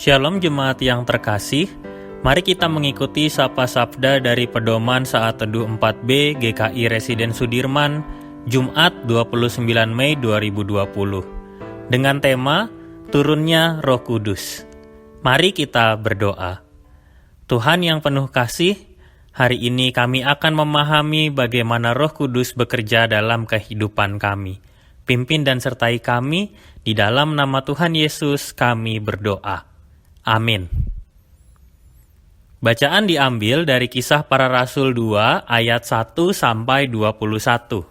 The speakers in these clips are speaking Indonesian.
Shalom jemaat yang terkasih, mari kita mengikuti Sapa Sabda dari Pedoman Saat Teduh 4B GKI Residen Sudirman, Jumat 29 Mei 2020, dengan tema Turunnya Roh Kudus. Mari kita berdoa. Tuhan yang penuh kasih, hari ini kami akan memahami bagaimana Roh Kudus bekerja dalam kehidupan kami. Pimpin dan sertai kami, di dalam nama Tuhan Yesus kami berdoa. Amin. Bacaan diambil dari Kisah Para Rasul 2 ayat 1 sampai 21.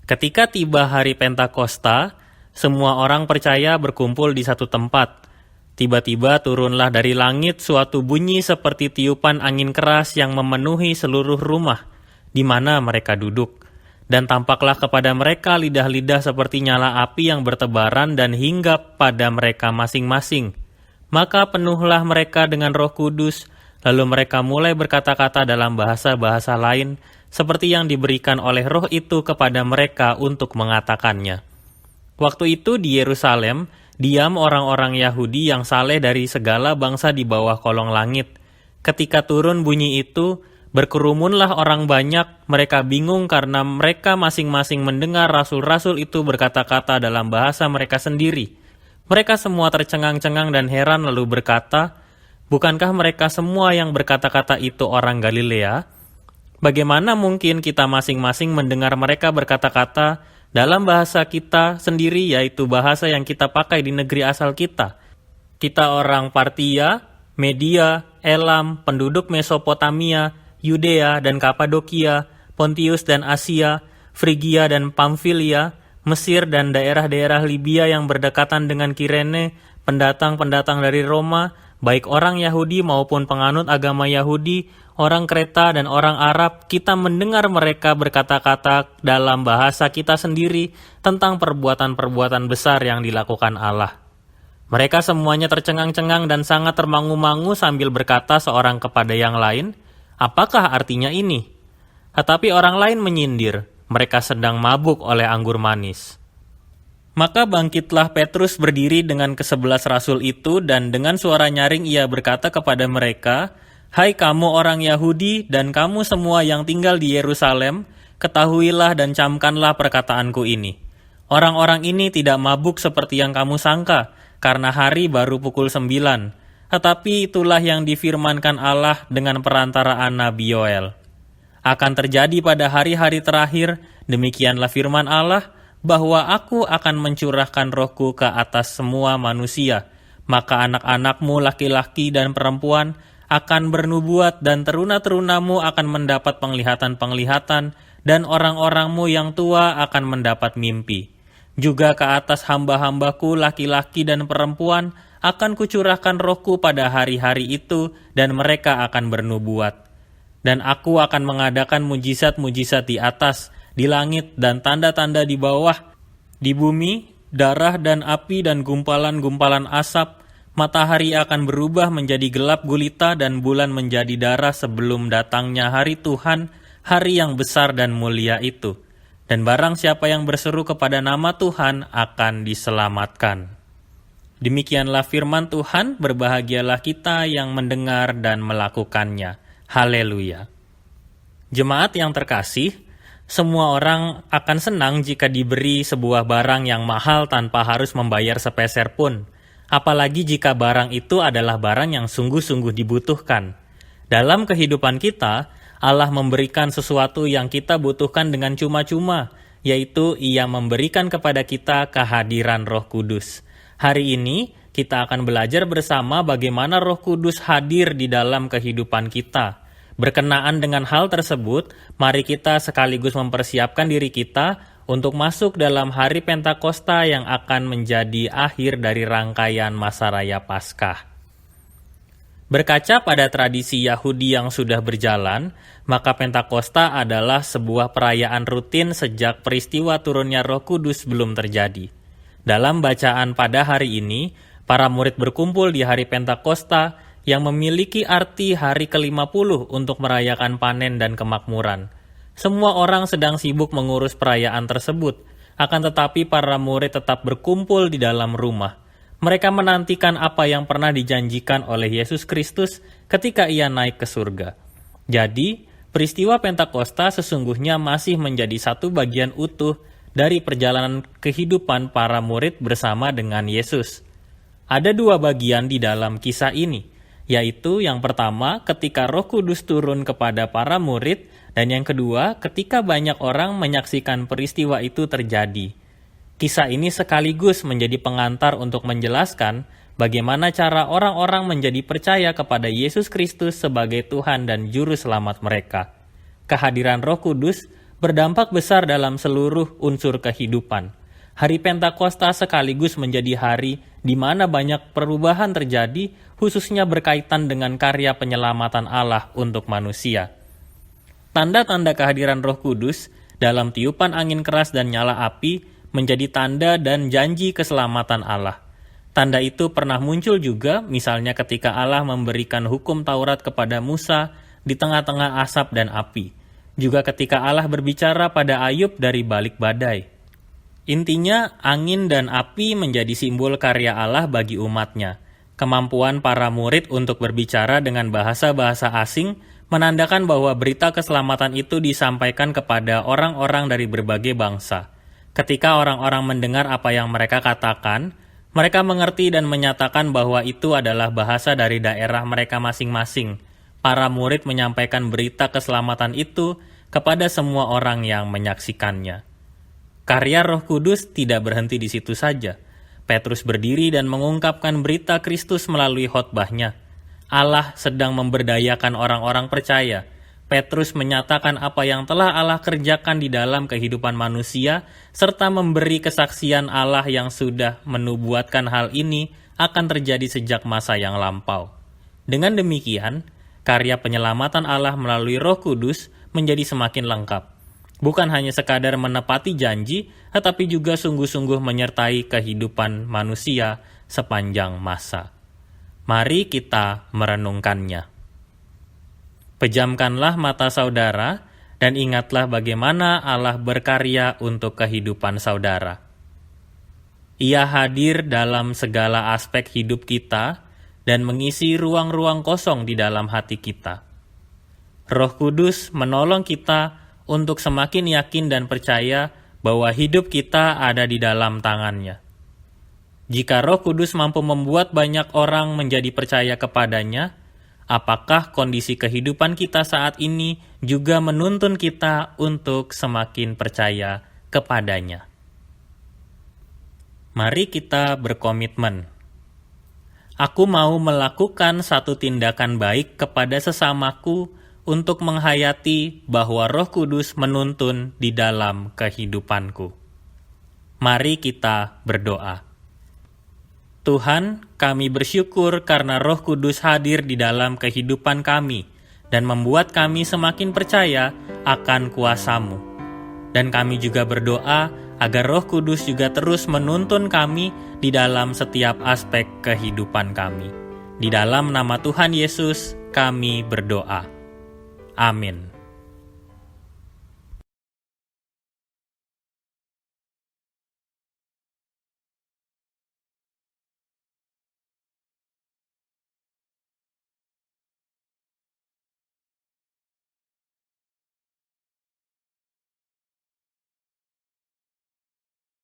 Ketika tiba hari Pentakosta, semua orang percaya berkumpul di satu tempat. Tiba-tiba turunlah dari langit suatu bunyi seperti tiupan angin keras yang memenuhi seluruh rumah di mana mereka duduk. Dan tampaklah kepada mereka lidah-lidah seperti nyala api yang bertebaran dan hinggap pada mereka masing-masing. Maka penuhlah mereka dengan Roh Kudus, lalu mereka mulai berkata-kata dalam bahasa-bahasa lain, seperti yang diberikan oleh Roh itu kepada mereka untuk mengatakannya. Waktu itu di Yerusalem, diam orang-orang Yahudi yang saleh dari segala bangsa di bawah kolong langit. Ketika turun bunyi itu, berkerumunlah orang banyak, mereka bingung karena mereka masing-masing mendengar rasul-rasul itu berkata-kata dalam bahasa mereka sendiri. Mereka semua tercengang-cengang dan heran lalu berkata, "Bukankah mereka semua yang berkata-kata itu orang Galilea? Bagaimana mungkin kita masing-masing mendengar mereka berkata-kata dalam bahasa kita sendiri, yaitu bahasa yang kita pakai di negeri asal kita? Kita orang Partia, Media, Elam, penduduk Mesopotamia, Yudea dan Kapadokia, Pontius dan Asia, Frigia dan Pamfilia, Mesir dan daerah-daerah Libya yang berdekatan dengan Kirene, pendatang-pendatang dari Roma, baik orang Yahudi maupun penganut agama Yahudi, orang Kreta dan orang Arab, kita mendengar mereka berkata-kata dalam bahasa kita sendiri tentang perbuatan-perbuatan besar yang dilakukan Allah." Mereka semuanya tercengang-cengang dan sangat termangu-mangu sambil berkata seorang kepada yang lain, "Apakah artinya ini?" Tetapi orang lain menyindir, mereka sedang mabuk oleh anggur manis. Maka bangkitlah Petrus berdiri dengan ke-11 rasul itu, dan dengan suara nyaring ia berkata kepada mereka, "Hai kamu orang Yahudi dan kamu semua yang tinggal di Yerusalem, ketahuilah dan camkanlah perkataanku ini. Orang-orang ini tidak mabuk seperti yang kamu sangka, karena hari baru pukul 9. Tetapi itulah yang difirmankan Allah dengan perantaraan Nabi Yoel. Akan terjadi pada hari-hari terakhir, demikianlah firman Allah, bahwa aku akan mencurahkan rohku ke atas semua manusia. Maka anak-anakmu laki-laki dan perempuan akan bernubuat, dan teruna-terunamu akan mendapat penglihatan-penglihatan, dan orang-orangmu yang tua akan mendapat mimpi. Juga ke atas hamba-hambaku laki-laki dan perempuan akan kucurahkan rohku pada hari-hari itu, dan mereka akan bernubuat. Dan aku akan mengadakan mujizat-mujizat di atas, di langit, dan tanda-tanda di bawah, di bumi, darah dan api dan gumpalan-gumpalan asap. Matahari akan berubah menjadi gelap gulita dan bulan menjadi darah sebelum datangnya hari Tuhan, hari yang besar dan mulia itu. Dan barang siapa yang berseru kepada nama Tuhan akan diselamatkan." Demikianlah firman Tuhan, berbahagialah kita yang mendengar dan melakukannya. Haleluya. Jemaat yang terkasih, semua orang akan senang jika diberi sebuah barang yang mahal tanpa harus membayar sepeser pun. Apalagi jika barang itu adalah barang yang sungguh-sungguh dibutuhkan. Dalam kehidupan kita, Allah memberikan sesuatu yang kita butuhkan dengan cuma-cuma, yaitu Ia memberikan kepada kita kehadiran Roh Kudus. Hari ini, kita akan belajar bersama bagaimana Roh Kudus hadir di dalam kehidupan kita. Berkenaan dengan hal tersebut, mari kita sekaligus mempersiapkan diri kita untuk masuk dalam hari Pentakosta yang akan menjadi akhir dari rangkaian masa raya Paskah. Berkaca pada tradisi Yahudi yang sudah berjalan, maka Pentakosta adalah sebuah perayaan rutin sejak peristiwa turunnya Roh Kudus belum terjadi. Dalam bacaan pada hari ini, para murid berkumpul di hari Pentakosta yang memiliki arti hari ke-50 untuk merayakan panen dan kemakmuran. Semua orang sedang sibuk mengurus perayaan tersebut, akan tetapi para murid tetap berkumpul di dalam rumah. Mereka menantikan apa yang pernah dijanjikan oleh Yesus Kristus ketika ia naik ke surga. Jadi, peristiwa Pentakosta sesungguhnya masih menjadi satu bagian utuh dari perjalanan kehidupan para murid bersama dengan Yesus. Ada dua bagian di dalam kisah ini, yaitu yang pertama ketika Roh Kudus turun kepada para murid, dan yang kedua ketika banyak orang menyaksikan peristiwa itu terjadi. Kisah ini sekaligus menjadi pengantar untuk menjelaskan bagaimana cara orang-orang menjadi percaya kepada Yesus Kristus sebagai Tuhan dan Juru Selamat mereka. Kehadiran Roh Kudus berdampak besar dalam seluruh unsur kehidupan. Hari Pentakosta sekaligus menjadi hari di mana banyak perubahan terjadi, khususnya berkaitan dengan karya penyelamatan Allah untuk manusia. Tanda-tanda kehadiran Roh Kudus dalam tiupan angin keras dan nyala api menjadi tanda dan janji keselamatan Allah. Tanda itu pernah muncul juga, misalnya ketika Allah memberikan hukum Taurat kepada Musa di tengah-tengah asap dan api. Juga ketika Allah berbicara pada Ayub dari balik badai. Intinya, angin dan api menjadi simbol karya Allah bagi umatnya. Kemampuan para murid untuk berbicara dengan bahasa-bahasa asing menandakan bahwa berita keselamatan itu disampaikan kepada orang-orang dari berbagai bangsa. Ketika orang-orang mendengar apa yang mereka katakan, mereka mengerti dan menyatakan bahwa itu adalah bahasa dari daerah mereka masing-masing. Para murid menyampaikan berita keselamatan itu kepada semua orang yang menyaksikannya. Karya Roh Kudus tidak berhenti di situ saja. Petrus berdiri dan mengungkapkan berita Kristus melalui khotbahnya. Allah sedang memberdayakan orang-orang percaya. Petrus menyatakan apa yang telah Allah kerjakan di dalam kehidupan manusia, serta memberi kesaksian Allah yang sudah menubuatkan hal ini akan terjadi sejak masa yang lampau. Dengan demikian, karya penyelamatan Allah melalui Roh Kudus menjadi semakin lengkap. Bukan hanya sekadar menepati janji, tetapi juga sungguh-sungguh menyertai kehidupan manusia sepanjang masa. Mari kita merenungkannya. Pejamkanlah mata saudara dan ingatlah bagaimana Allah berkarya untuk kehidupan saudara. Ia hadir dalam segala aspek hidup kita dan mengisi ruang-ruang kosong di dalam hati kita. Roh Kudus menolong kita untuk semakin yakin dan percaya bahwa hidup kita ada di dalam tangan-Nya. Jika Roh Kudus mampu membuat banyak orang menjadi percaya kepadanya, apakah kondisi kehidupan kita saat ini juga menuntun kita untuk semakin percaya kepadanya? Mari kita berkomitmen. Aku mau melakukan satu tindakan baik kepada sesamaku untuk menghayati bahwa Roh Kudus menuntun di dalam kehidupanku. Mari kita berdoa. Tuhan, kami bersyukur karena Roh Kudus hadir di dalam kehidupan kami dan membuat kami semakin percaya akan kuasa-Mu. Dan kami juga berdoa agar Roh Kudus juga terus menuntun kami di dalam setiap aspek kehidupan kami. Di dalam nama Tuhan Yesus, kami berdoa. Amin.